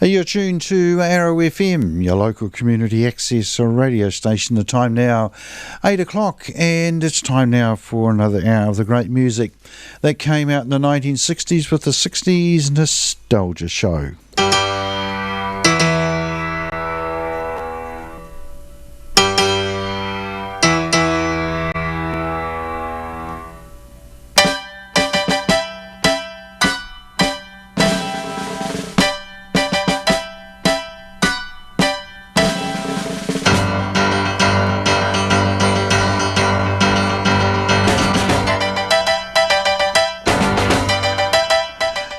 You're tuned to Arrow FM, your local community access radio station. The time now, 8 o'clock, and it's time now for another hour of the great music that came out in the 1960s with the 60s Nostalgia Show.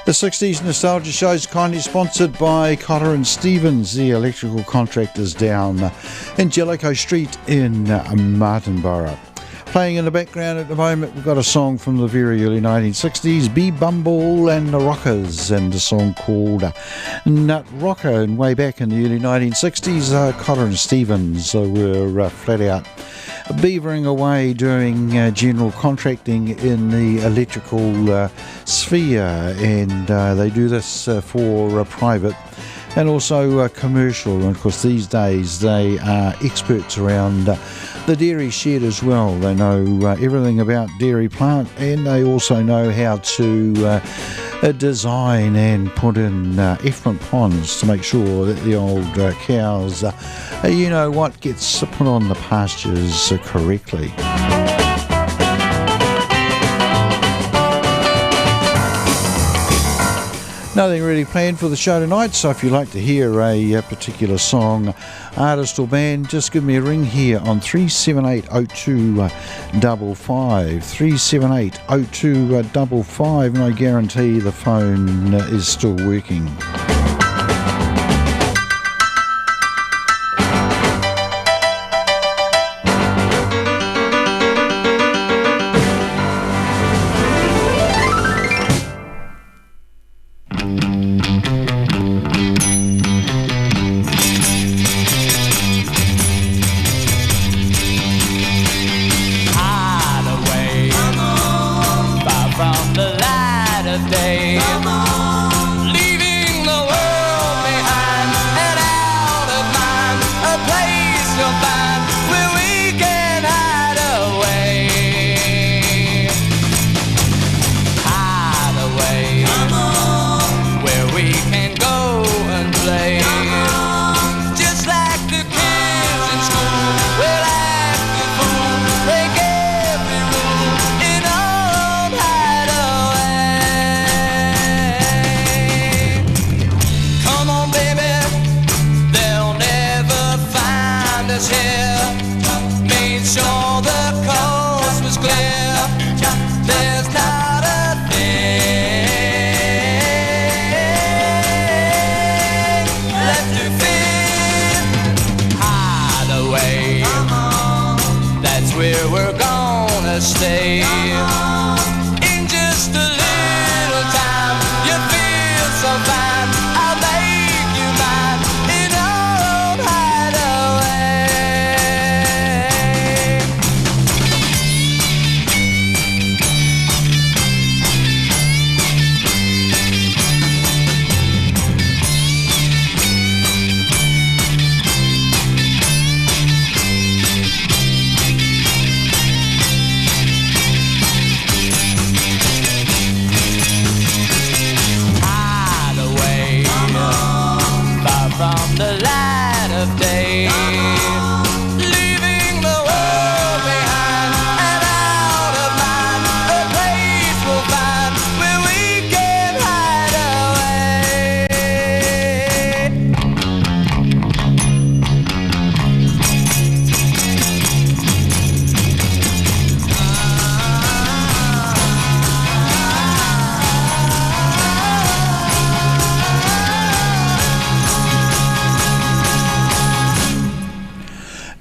The 60s Nostalgia Show is kindly sponsored by Cotter and Stevens, the electrical contractors down in Jellicoe Street in Martinborough. Playing in the background at the moment, we've got a song from the very early 1960s, B. Bumble and the Rockers, and a song called Nut Rocker. And way back in the early 1960s, Cotter and Stevens were flat out beavering away doing general contracting in the electrical sphere, and they do this for private and also commercial. And of course these days they are experts around the dairy shed as well. They know everything about dairy plant, and they also know how to design and put in effluent ponds to make sure that the old cows, gets put on the pastures correctly. Nothing really planned for the show tonight, so if you'd like to hear a particular song, artist or band, just give me a ring here on 3780255, 3780255, and I guarantee the phone is still working.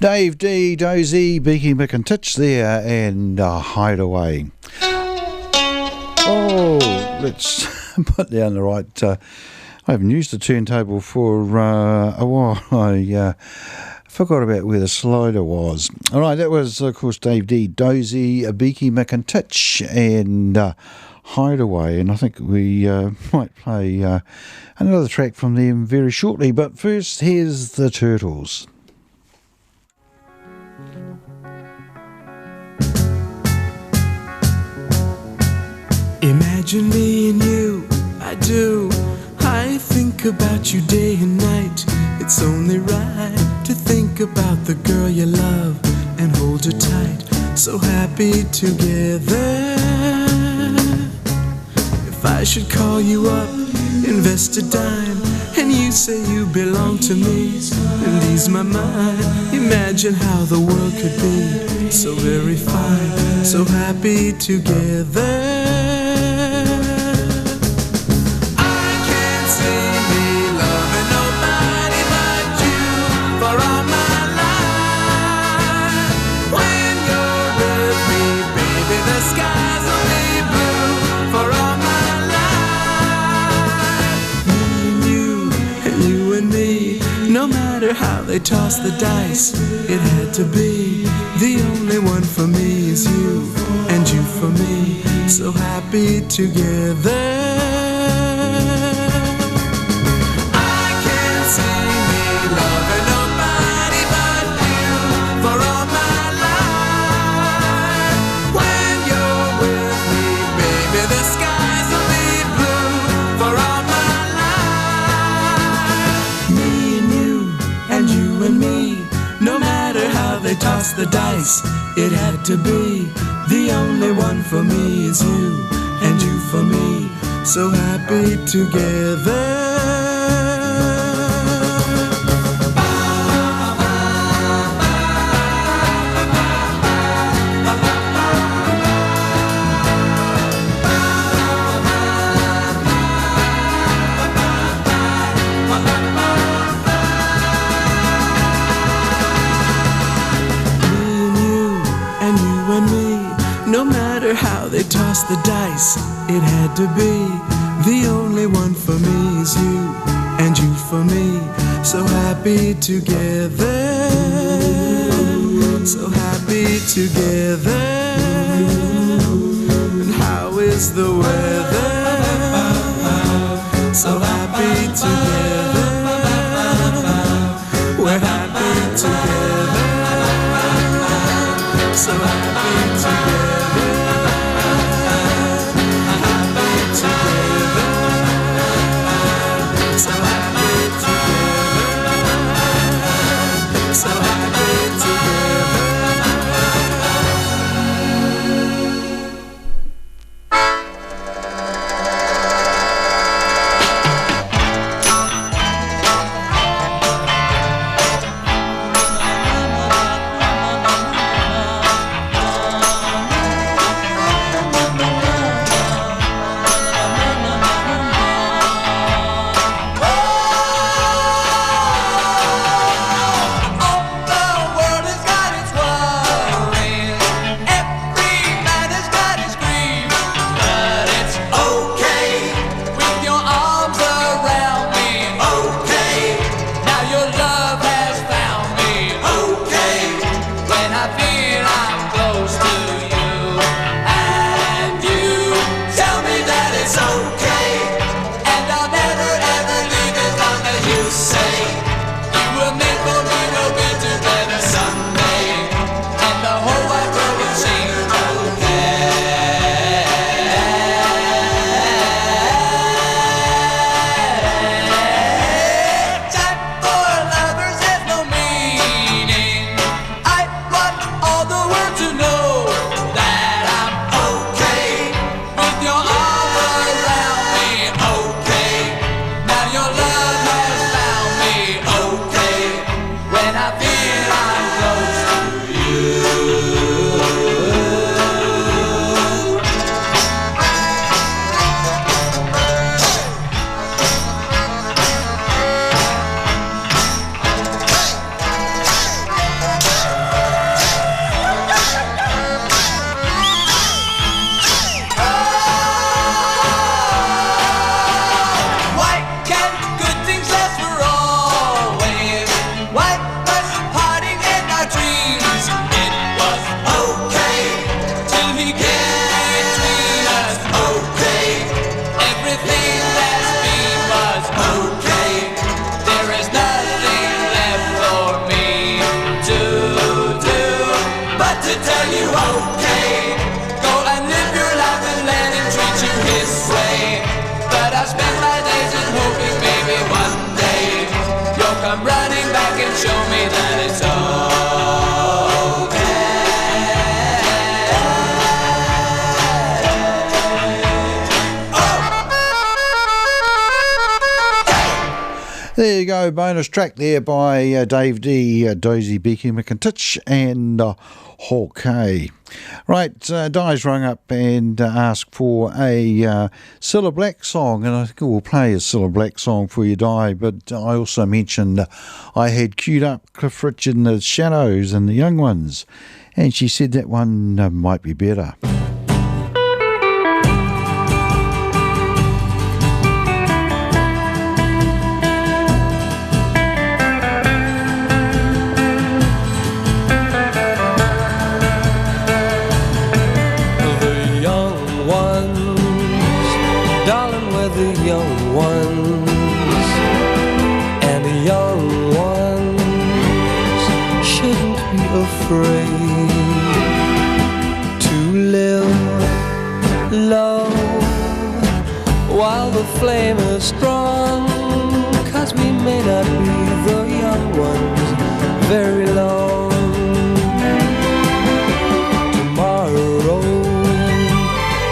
Dave D, Dozy, Beaky McIntitch there, and Hideaway. Oh, let's put down the right. I haven't used the turntable for a while. I forgot about where the slider was. All right, that was, of course, Dave D, Dozy, Beaky McIntitch, and Hideaway, and I think we might play another track from them very shortly. But first, here's the Turtles. Imagine me and you, I do. I think about you day and night. It's only right to think about the girl you love and hold her tight. So happy together. If I should call you up, invest a dime, and you say you belong to me and ease my mind, imagine how the world could be so very fine, so happy together. How they toss the dice, it had to be. The only one for me is you, and you for me, so happy together. Toss the dice, it had to be. The only one for me is you, and you for me, so happy together. They toss the dice, it had to be. The only one for me is you, and you for me, so happy together. So happy together. And how is the weather? So happy together. We're happy together. So happy together. but to tell you okay. Go and live your life and let him treat you his way. But I spend my days in hoping maybe one day you'll come running back and show me that it's There you go, bonus track there by Dave D, Dozy, Beaky McIntitch and Hawkeye. Right, Di's rung up and asked for a Cilla Black song, and I think we'll play a Cilla Black song for you, Di, but I also mentioned I had queued up Cliff Richard and the Shadows and the Young Ones, and she said that one might be better. Young ones and the young ones shouldn't be afraid to live low while the flame is strong, 'cause we may not be the young ones very long. Tomorrow,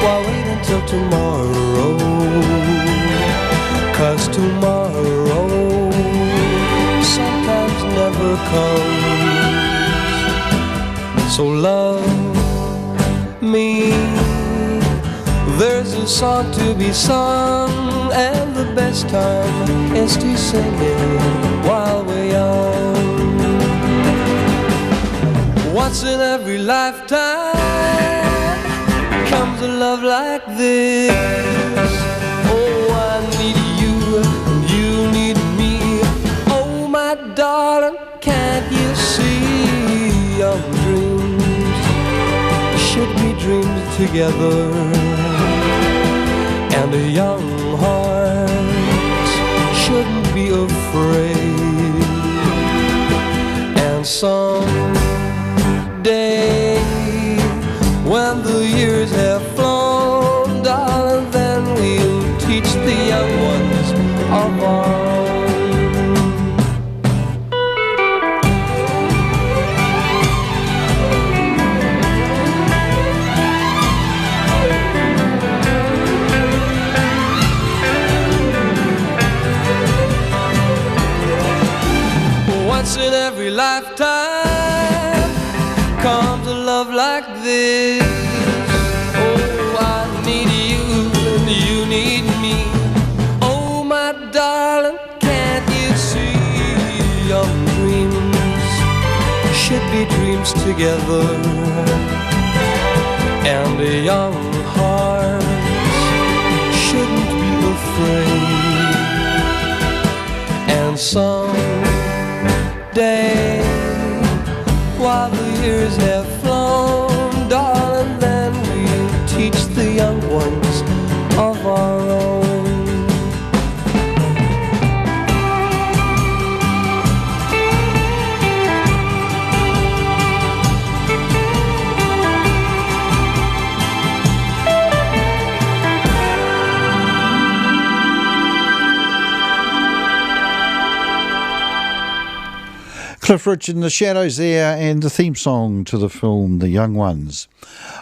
why wait until tomorrow? 'Cause tomorrow sometimes never comes. So love me, there's a song to be sung, and the best time is to sing it while we're young. Once in every lifetime comes a love like this. Oh, I need you, you need me. Oh, my darling, can't you see? Young dreams should be dreamed together, and the young hearts shouldn't be afraid. And someday, when the years have flown, darling, then we'll teach the young ones of our own. Once in every lifetime comes a love like this. Oh, I need you and you need me. Oh, my darling, can't you see? Young dreams should be dreams together, and the young hearts shouldn't be afraid. And someday, while the years have flown, darling, then we'll teach the young ones of our own. Cliff Richard and the Shadows there, and the theme song to the film The Young Ones.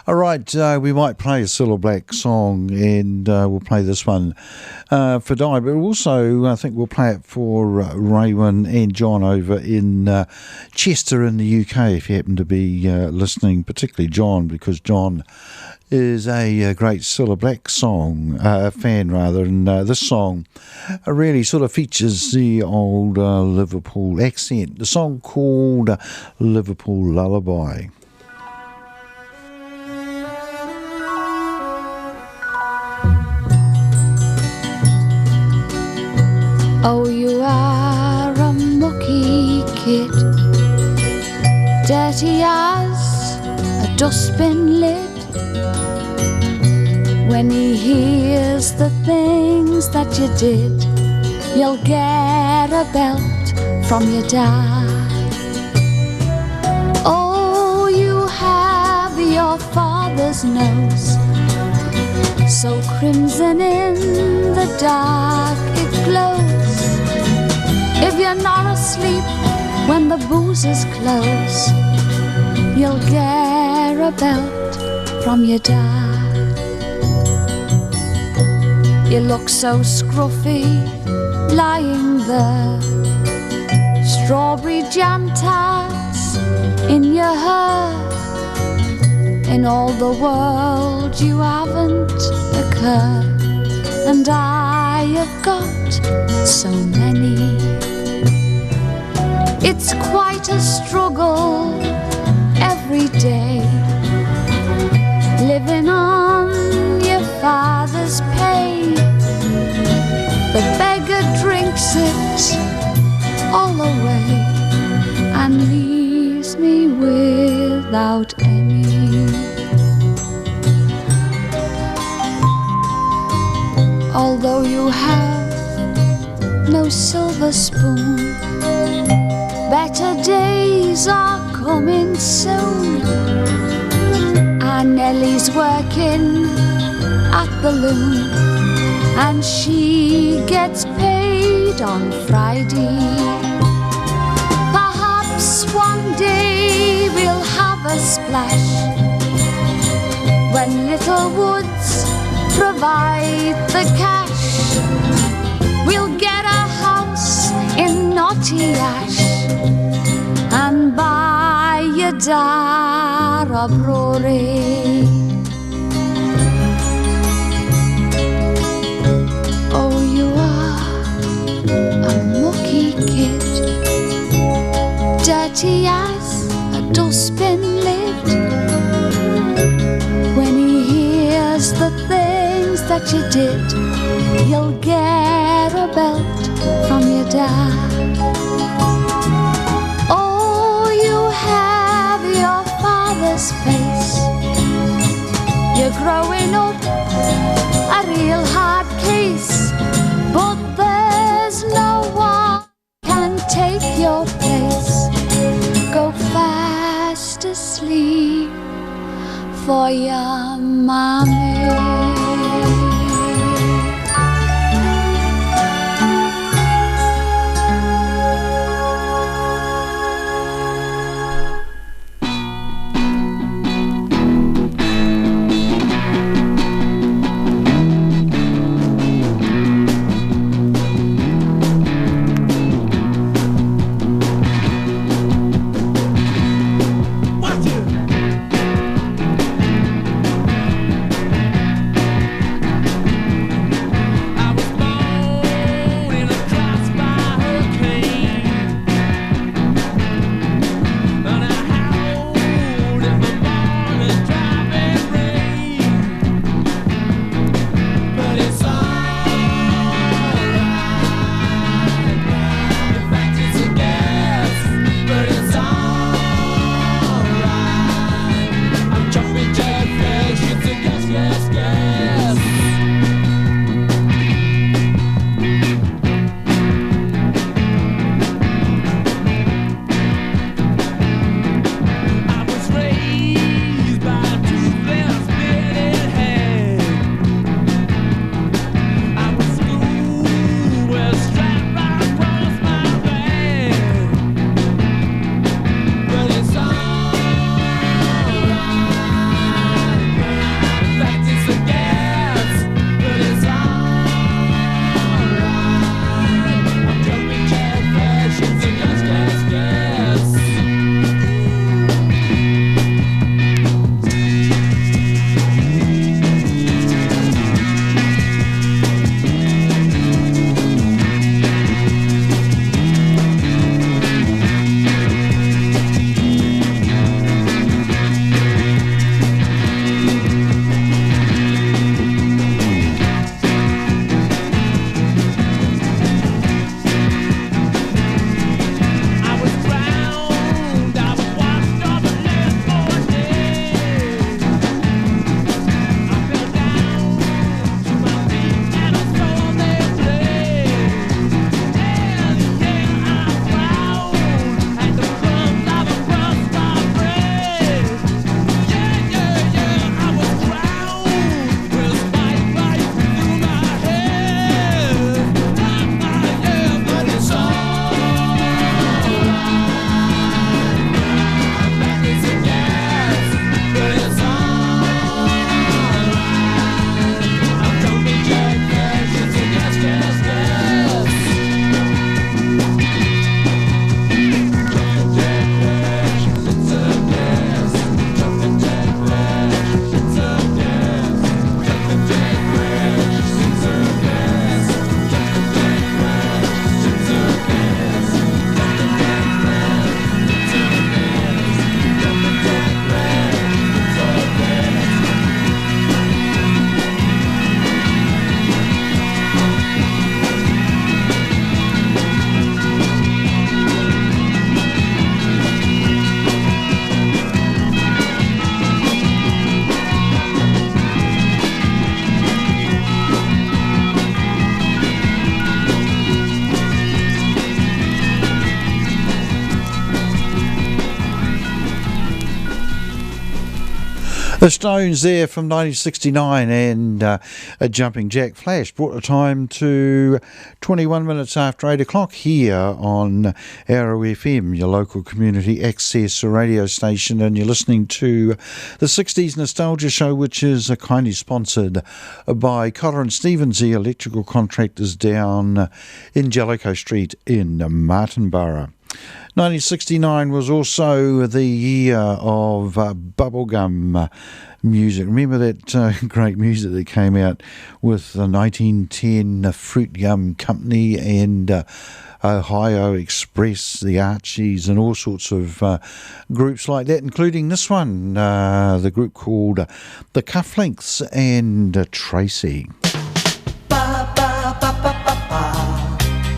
All right, we might play a Cilla Black song, and we'll play this one for Di, but also I think we'll play it for Raywin and John over in Chester in the UK, if you happen to be listening, particularly John, because John is a great Cilla Black song fan, rather, and this song really sort of features the old Liverpool accent. The song called Liverpool Lullaby. Oh, you are a mucky kid, dirty as a dustbin lid. When he hears the things that you did, you'll get a belt from your dad. Oh, you father's nose. So crimson in the dark it glows. If you're not asleep when the boozers close, you'll get a belt from your dad. You look so scruffy lying there, strawberry jam tarts in your hair. In all the world you haven't a care, and I have got so many. It's quite a struggle every day, living on your father's pay. The beggar drinks it all away and leaves me without any. Although you have no silver spoon, better days are coming soon. And Nellie's working at the loom, and she gets paid on Friday. Perhaps one day we'll have a splash when Little Woods provide the cash. We'll get a house in Naughty Ash and buy your dad a brewery. Oh, you are a mucky kid, dirty as a dustbin lid. When he hears the things that you did, you'll get a belt from your dad. Oh, you have your father's face. You're growing up a real hard case, but there's no one can take your place. Go fast asleep for your mommy. The Stones there from 1969 and a Jumping Jack Flash brought the time to 21 minutes after 8 o'clock here on Arrow FM, your local community access radio station, and you're listening to the 60s Nostalgia Show, which is kindly sponsored by Cotter and Stevens, the electrical contractors down in Jellicoe Street in Martinborough. 1969 was also the year of bubblegum music. Remember that great music that came out with the 1910 Fruit Gum Company and Ohio Express, the Archies, and all sorts of groups like that, including this one, the group called the Cufflinks and Tracy. Ba, ba, ba, ba, ba, ba.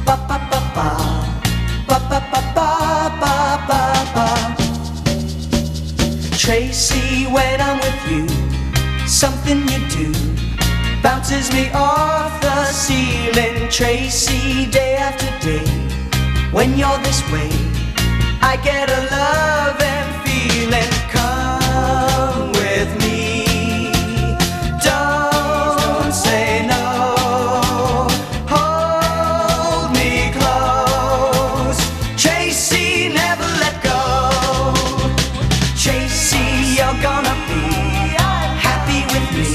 Ba, ba, ba, ba. Tracy, when I'm with you, something you do bounces me off the ceiling. Tracy, day after day, when you're this way, I get a love and feeling. Come with me, don't say no. Hold me close, Tracy, never let go. Tracy, you're gonna be happy with me.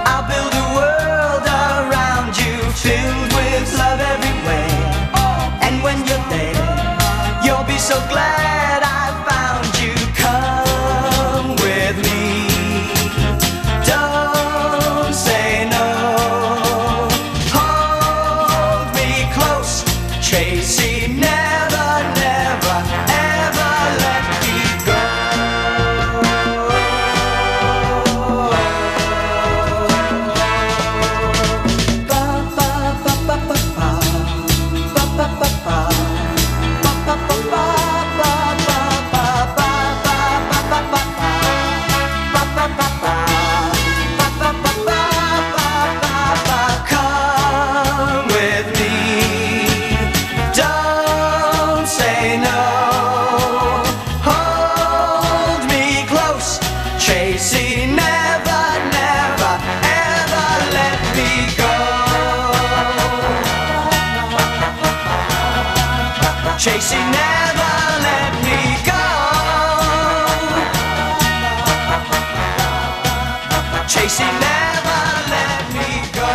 I'll build a world around you, filled with love everywhere. And when you're there, you'll be so glad I found you. Come with me, don't say no. Hold me close, Tracy, never, never, ever let me go. Come with me, don't say no. Hold me close, Tracy, never, never, ever let me go. Tracy, never let me go. Tracy, never let me go.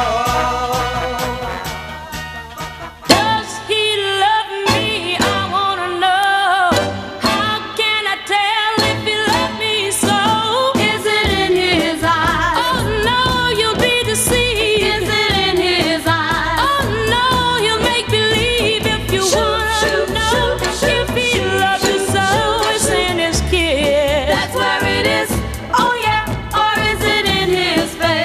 Does he love me? I wanna know. How can I tell if he loves me so? Is it in his eyes? Oh no, you'll be deceived. Is it in his eyes? Oh no, he'll make believe. If you wanna know if he loves you so, it's in his kiss. That's where it is. Oh yeah, or is it in his face?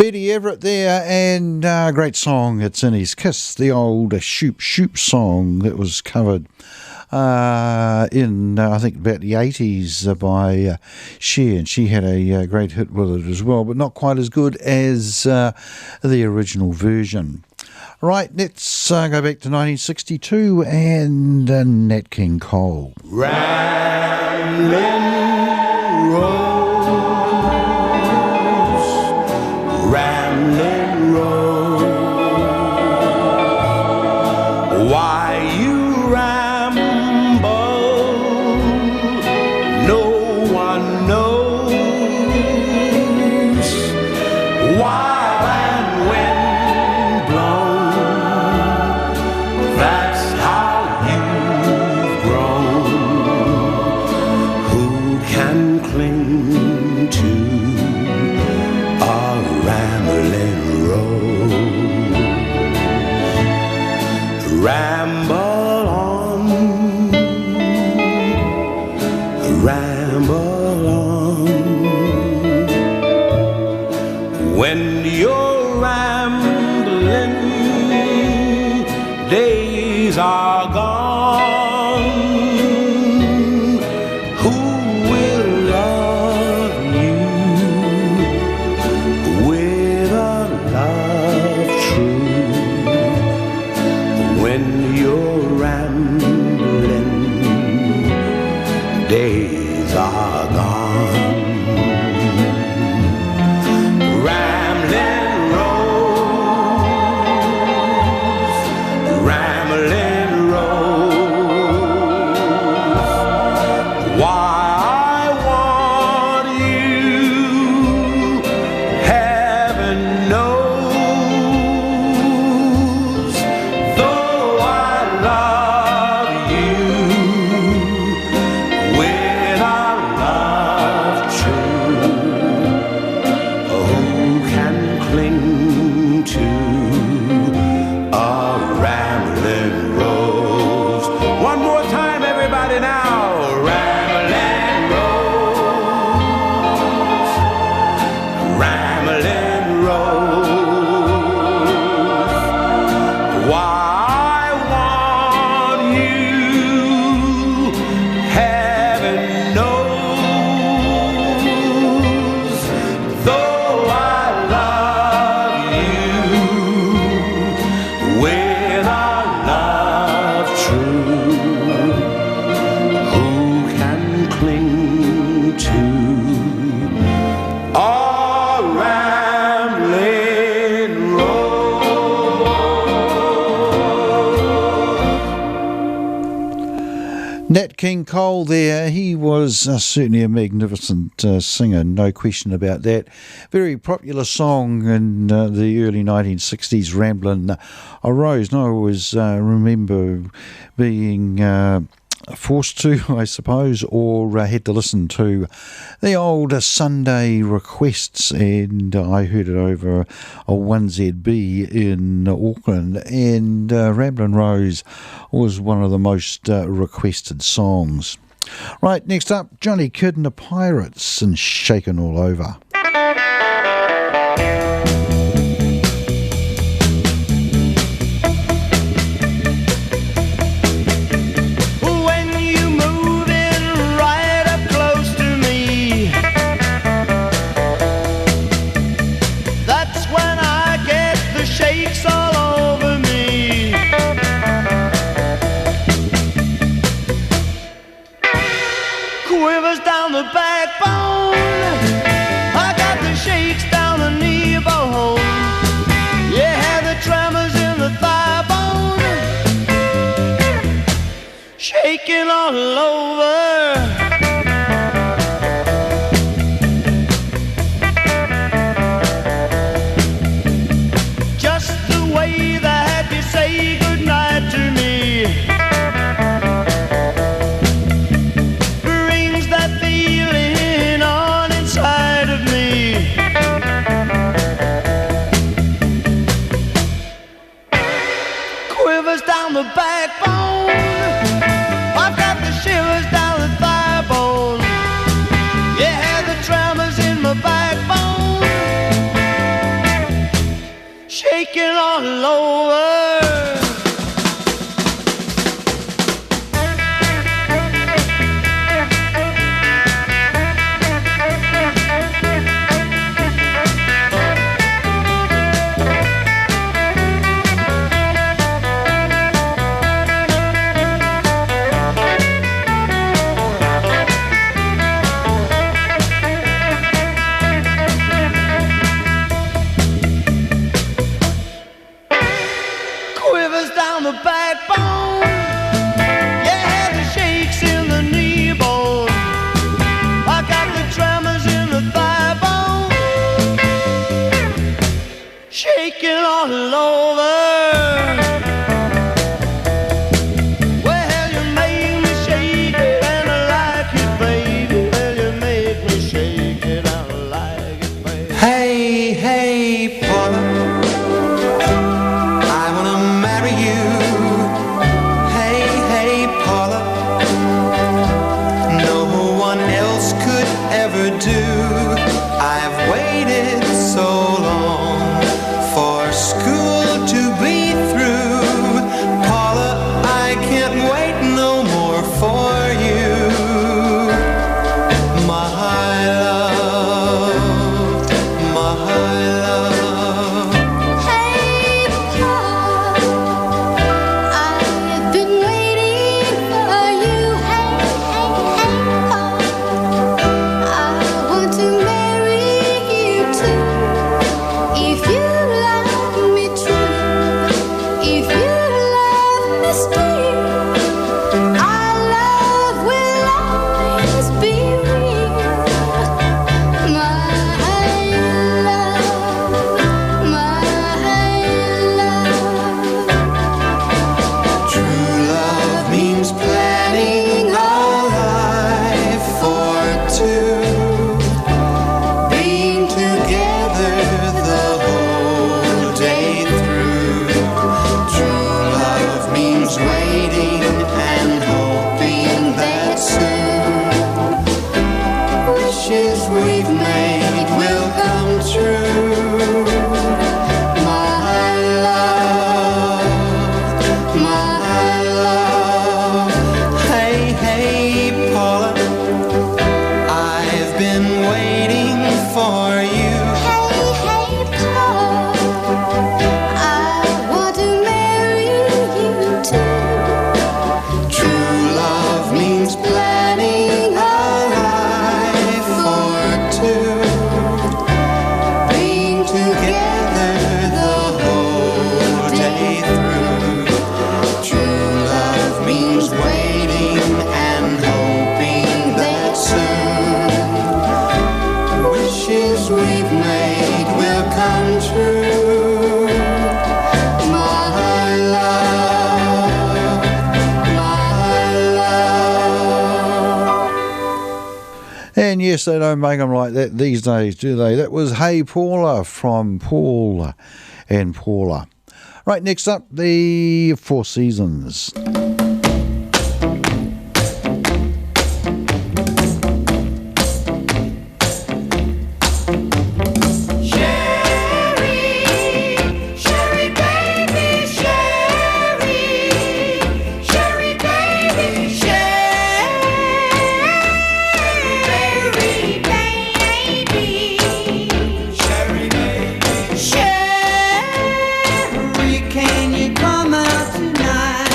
Betty Everett there, and great song, It's in His Kiss, the old Shoop Shoop song that was covered in, I think, about the 80s by Cher, and she had a great hit with it as well, but not quite as good as the original version. Right, let's go back to 1962 and Nat King Cole. Ramblin' Rose, Ramblin' Rose, why you ramble, no one knows. While and wind blown, that's how you've grown. Who can cling to a rambling rose? Ramble on, ramble on. When you're rambling, days are gone. Who will love you with a love true? When you're rambling, days are gone. Ramblin' Rose, Ramblin' Rose, why I want you, heaven knows. Though I love you with a love true, who can cling to a rambling rose? One more time, everybody now. Rambling rose, rambling rose, why I want you, heaven knows. Though I love you with a love true, who can cling to a rambling rose? Nat King Cole there, he was certainly a magnificent singer, no question about that. Very popular song in the early 1960s, Ramblin' a Rose. And I always remember being forced to, I suppose, or had to listen to the old Sunday requests, and I heard it over a 1ZB in Auckland, and Ramblin' Rose was one of the most requested songs. Right, next up, Johnny Kidd and the Pirates and Shakin' All Over. When you move in right up close to me, that's when I get the shakes all over me. Quivers down the backbone, I Hey, hey, Paula, I wanna marry you. Hey, hey, Paula, no one else could ever do. I've waited so long for school to be through. Paula, I can't wait no more for you. My love, my love. Hey, Paul, I've been waiting for you. Hey, hey, hey, Paul, I want to marry you too. If you love me true, if you love me still, our love will always be real. My love, True love means planning a life for two, being together the whole day through. True love means waiting and hoping that soon wishes we've made will come true. My love, my love. Hey, hey, Paula, I've been waiting for you. hey, hey, Paul, I want to marry you too. True love means planning a life for two, being together the whole day through. True love means waiting and hoping that soon wishes we've made will come true. My love, my love. And yes, they don't make them like that these days, do they? That was Hey Paula from Paul and Paula. Right, next up, the Four Seasons. Sherry baby, Sherry baby, Sherry baby, Sherry, can you come out tonight?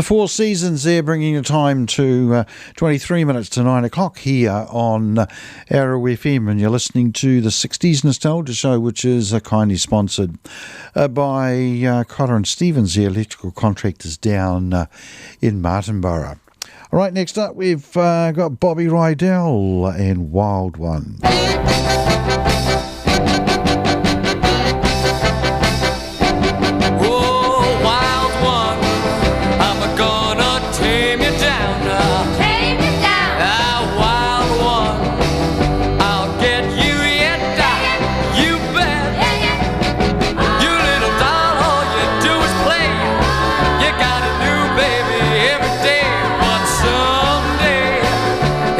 The Four Seasons there, bringing the time to 23 minutes to 9 o'clock here on Arrow FM, and you're listening to the 60s Nostalgia Show, which is kindly sponsored by Cotter and Stevens, the electrical contractors down in Martinborough. All right, next up we've got Bobby Rydell and Wild One.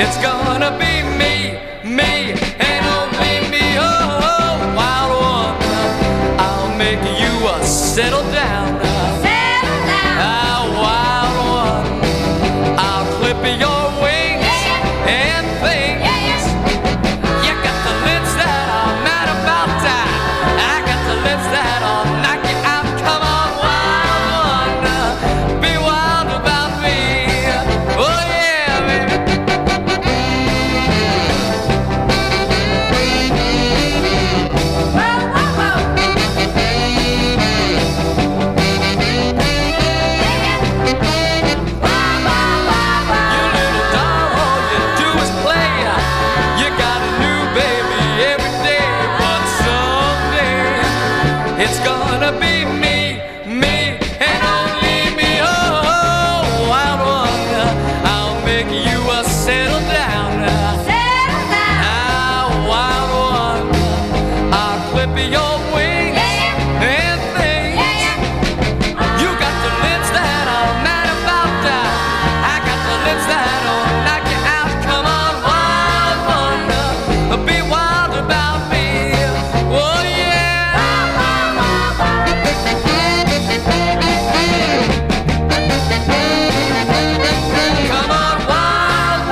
It's gonna be me, and only me, oh, wild one. I'll make you settle down, wild one. I'll clip your wings and things. You got the lips that are mad about that. I got the lips that'll knock you out. Come on, wild one, be wild about me. Oh yeah, baby. It's gonna be me, and only me, oh, wild one. I'll make you settle down, wild one. I'll clip your wings and things. You got the lips that are mad about that. I got the lips that'll knock you out. Come on, wild one, be wild about me. Oh yeah. Come on, wild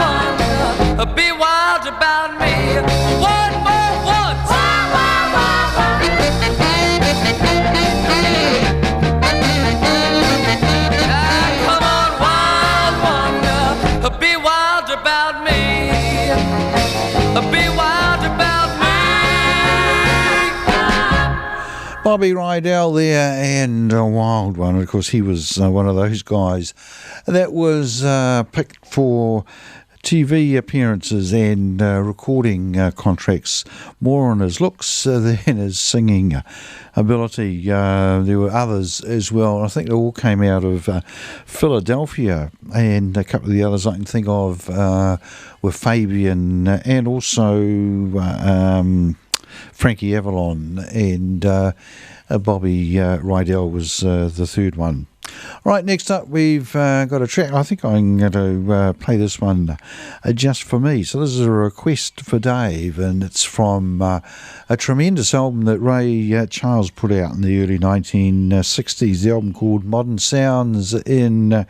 one, be wild about me. One more once. Come on, wild one, be wild about me. Be wild about me. Bobby Rydell there and a Wild One. Of course, he was one of those guys that was picked for TV appearances and recording contracts more on his looks than his singing ability. There were others as well. I think they all came out of Philadelphia, and a couple of the others I can think of were Fabian and also Frankie Avalon, and Bobby Rydell was the third one. Right, next up we've got a track. I think I'm going to play this one just for me. So this is a request for Dave, and it's from a tremendous album that Ray Charles put out in the early 1960s, the album called Modern Sounds in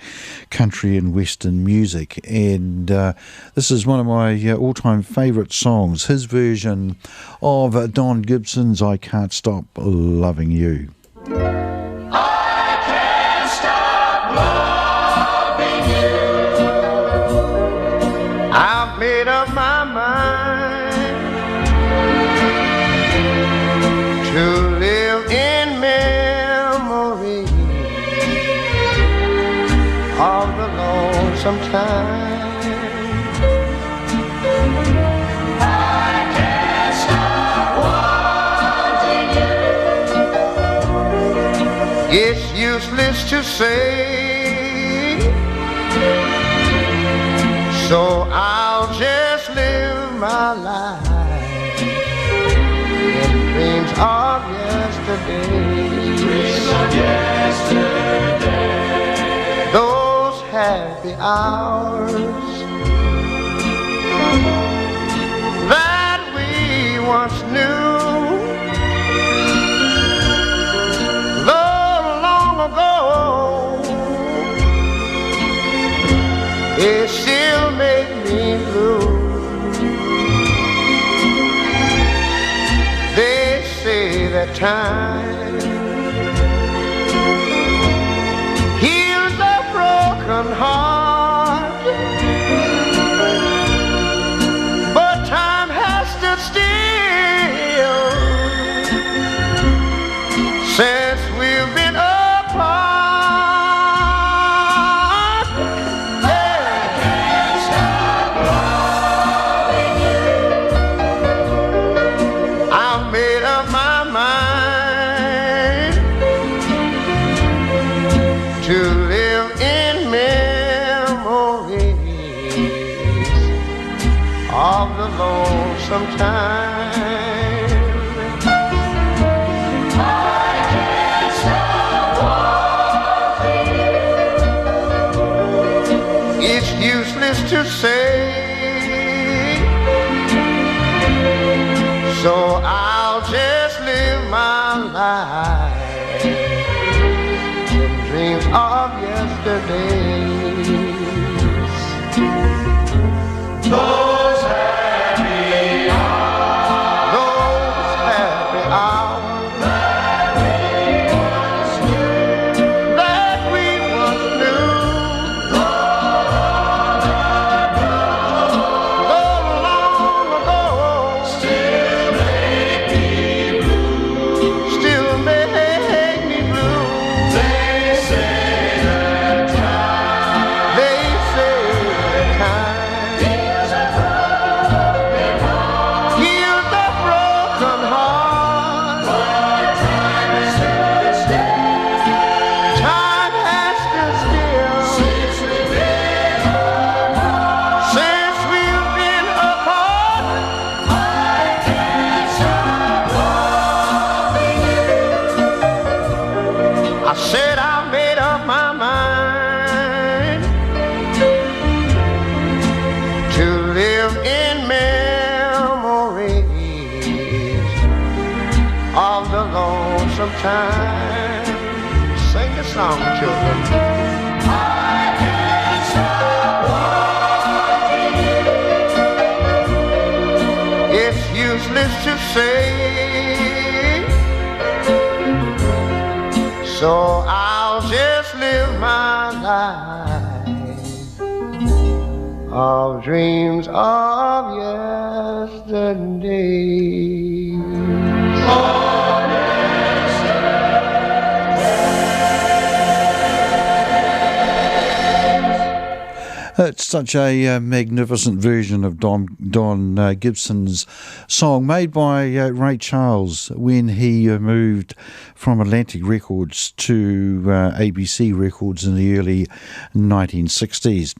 Country and Western Music. And this is one of my all-time favourite songs, his version of Don Gibson's I Can't Stop Loving You. I've made up my mind to live in memory of the lonesome time. I can't stop wanting you. It's useless to say, so I'll just live my life in dreams of yesterday. Dreams of yesterday. Those happy hours that we once knew. Though long ago, it still make me blue. They say that time heals a broken broken heart. But time has stood still since we've been apart. Yeah. Can't stop loving you. I've made up my mind to live in memories of the lonesome time. I can't stop wanting you. It's useless to say, so I'll just live my life in dreams of yesterdays. Those happy hours, those happy hours that we once knew, long ago, still make me blue. Still make me blue. They say that time heals a broken heart. But time has stood still. Time has stood still since we've been apart. Since we've been apart. I can't stop loving you. I said I made up my mind to live in memories of the lonesome time. Sing the song, children. I can't stop wanting you. It's useless to say, so I'll just live my life of dreams of yesterday. It's such a magnificent version of Don Gibson's song, made by Ray Charles when he moved from Atlantic Records to ABC Records in the early 1960s.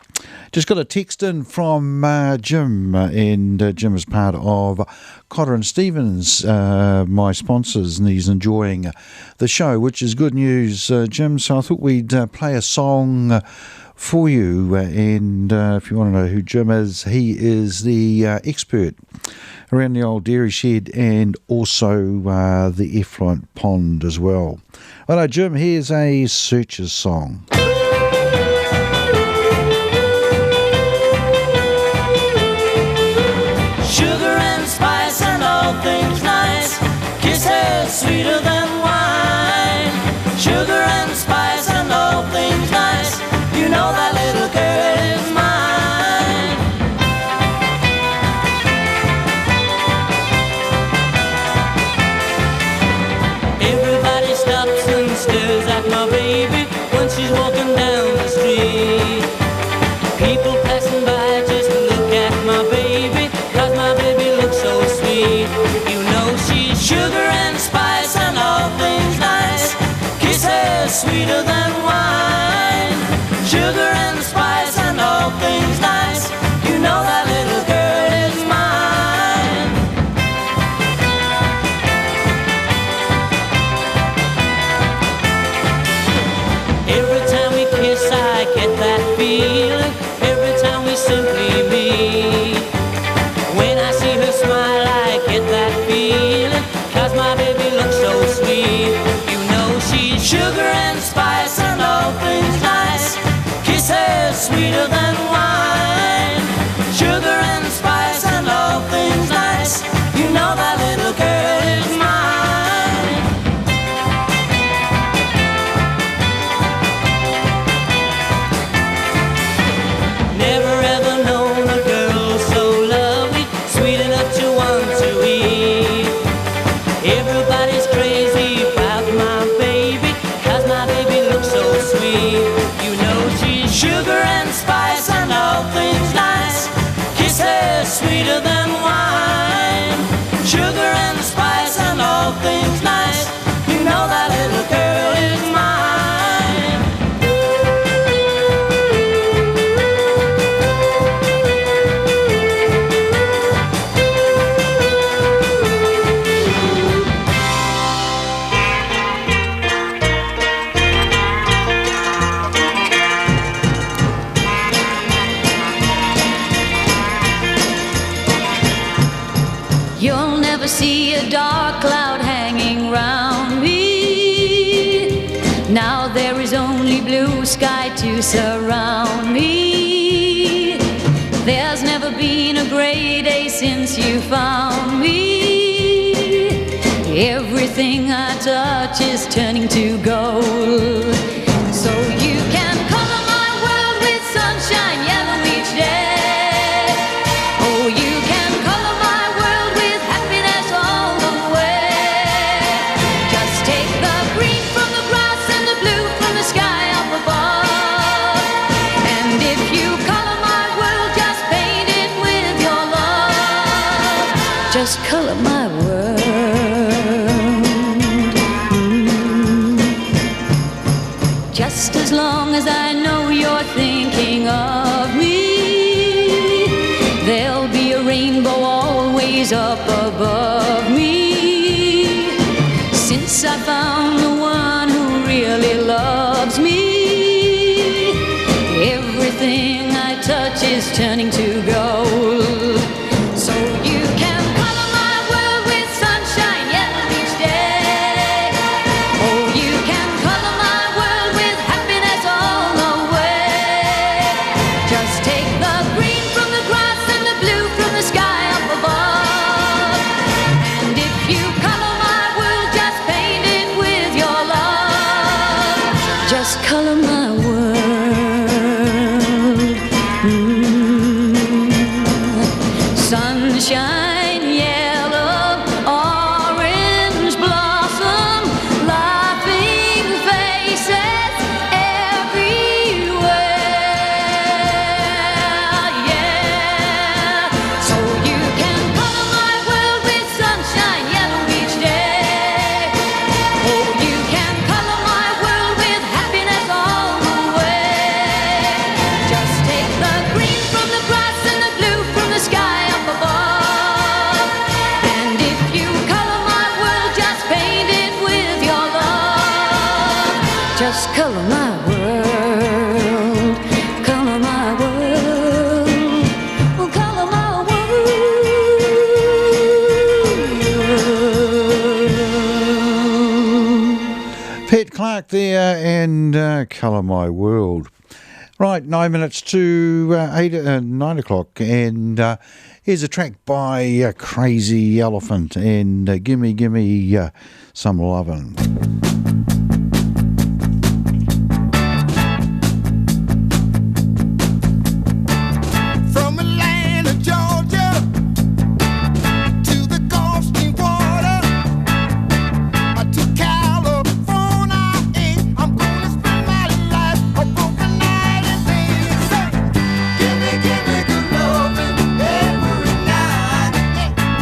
Just got a text in from Jim, and Jim is part of Cotter and Stevens, my sponsors, and he's enjoying the show, which is good news, Jim. So I thought we'd play a song for you, and if you want to know who Jim is, he is the expert around the old dairy shed and also the effluent pond as well. Well, Jim, here's a Searchers song. Sugar and spice and all things nice, kisses sweeter than wine. Sugar and spice and all things nice, you know that little girl is mine. Everybody stops and stares at my baby when she's walking down the street. People passing by just look at my baby, 'cause my baby looks so sweet. You know she's sugar and spice and all things nice, kisses sweeter than wine. Sugar and spice and all things nice, you know that little girl is mine. Every time we kiss I get that feeling, every time we simply meet. When I see her smile I get that feeling, 'cause my baby looks so sweet. You know she's sugar and spice and all things nice, kisses sweeter than wine. Sugar and spice and all things nice, you know that little girl is mine. sweeter than wine. Sugar and spice and all things nice. You know that little girl is mine. You'll never see a dark cloud hanging round me. Now there is only blue sky to surround me. There's never been a gray day since you found me. Everything I touch is turning to gold. So you can color my world with sunshine yellow each day. Oh, you can color my world with happiness all the way. Just take the green from the grass and the blue from the sky up above. And if you color my world, just paint it with your love. Just color my world. Just as long as I know you're thinking of me, there'll be a rainbow always up above me. Since I found the one who really loves me, everything I touch is turning to gold. So you can color my world with sunshine yellow each day. Oh, you can color my world with happiness all the way. Just take the green from the grass and the blue from the sky up above. And if you color my world, just paint it with your love. Just color my world. Sunshine, yellow, orange blossom, laughing faces everywhere. Yeah. So you can color my world with sunshine yellow each day. Oh, you can color my world with happiness all the way. Just take the green from the grass and the blue from the sky up above. And if you color my world, just paint it with your love. Just color my world, color my world, oh, color my world. Pet Clark there and Colour My World. Right, 9 minutes to 9 o'clock, and here's a track by Crazy Elephant and Gimme Gimme Some Lovin'. From Atlanta, Georgia, to the Gulf Stream water, to California, I'm gonna spend my life a broken night and day. Give me good loving every night.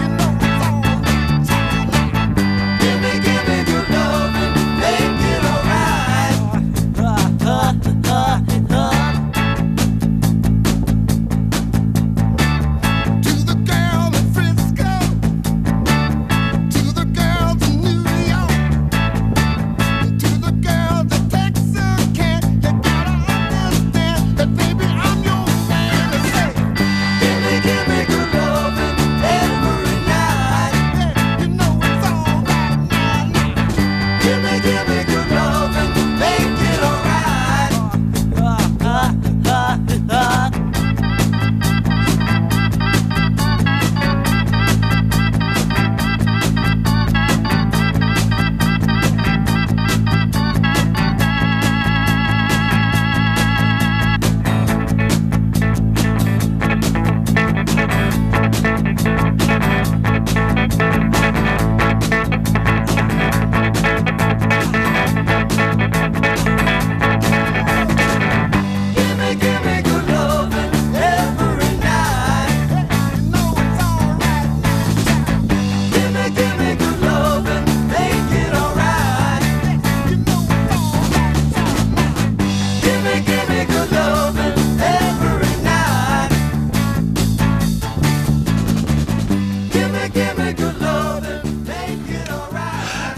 You know it's all the time. Give me good loving.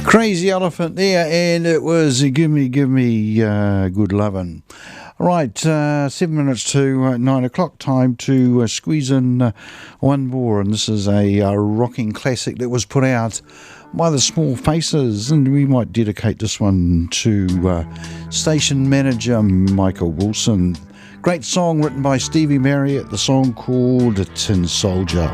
Crazy Elephant there, and it was Give Me Good Lovin'. Right, 7 minutes to 9 o'clock, time to squeeze in one more, and this is a rocking classic that was put out by the Small Faces, and we might dedicate this one to station manager Michael Wilson. Great song written by Stevie Marriott, the song called Tin Soldier.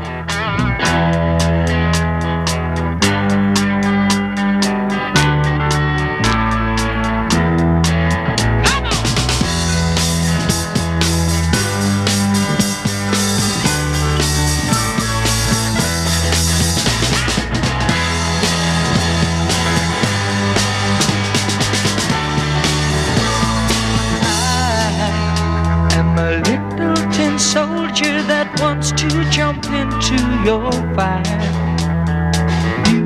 Wants to jump into your fire. You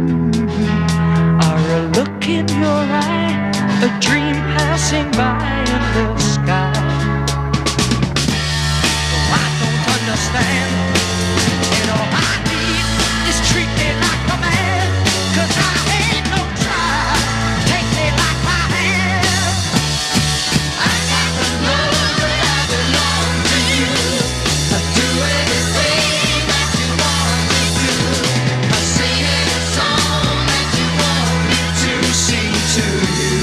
are a look in your eye, a dream passing by in the sky. Oh, I don't understand. You know, I need this treat me like a man, 'cause I ain't no child. Take me like my hand. I got to know that I belong to you. Do anything that you want me to. I sing any song that you want me to sing to you.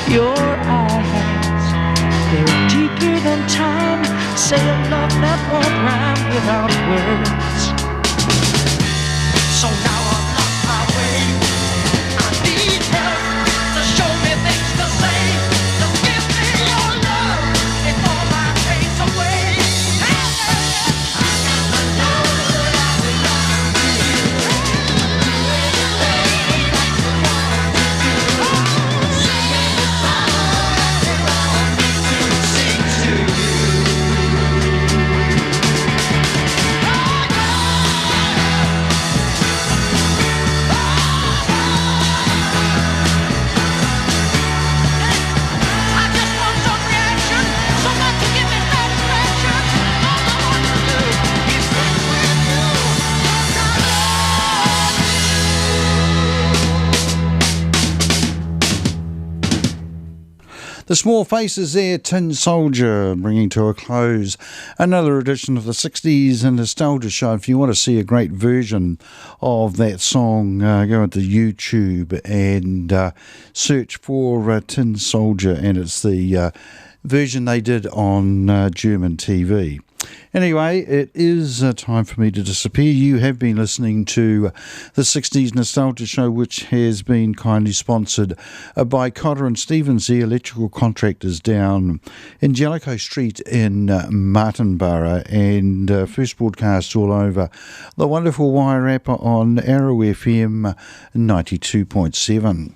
Your eyes, they're deeper than time. Say a love that won't rhyme without words. So now I've lost my way. I need help to show me things to say. Just give me your love before my days away. I gotta know that I belong to you. The Small Faces there, Tin Soldier, bringing to a close another edition of the 60s and Nostalgia Show. If you want to see a great version of that song, go into YouTube and search for Tin Soldier, and it's the version they did on German TV. Anyway, it is time for me to disappear. You have been listening to the 60s Nostalgia Show, which has been kindly sponsored by Cotter and Stevens, the electrical contractors down in Jellicoe Street in Martinborough, and first broadcast all over the wonderful Wairarapa on Arrow FM 92.7.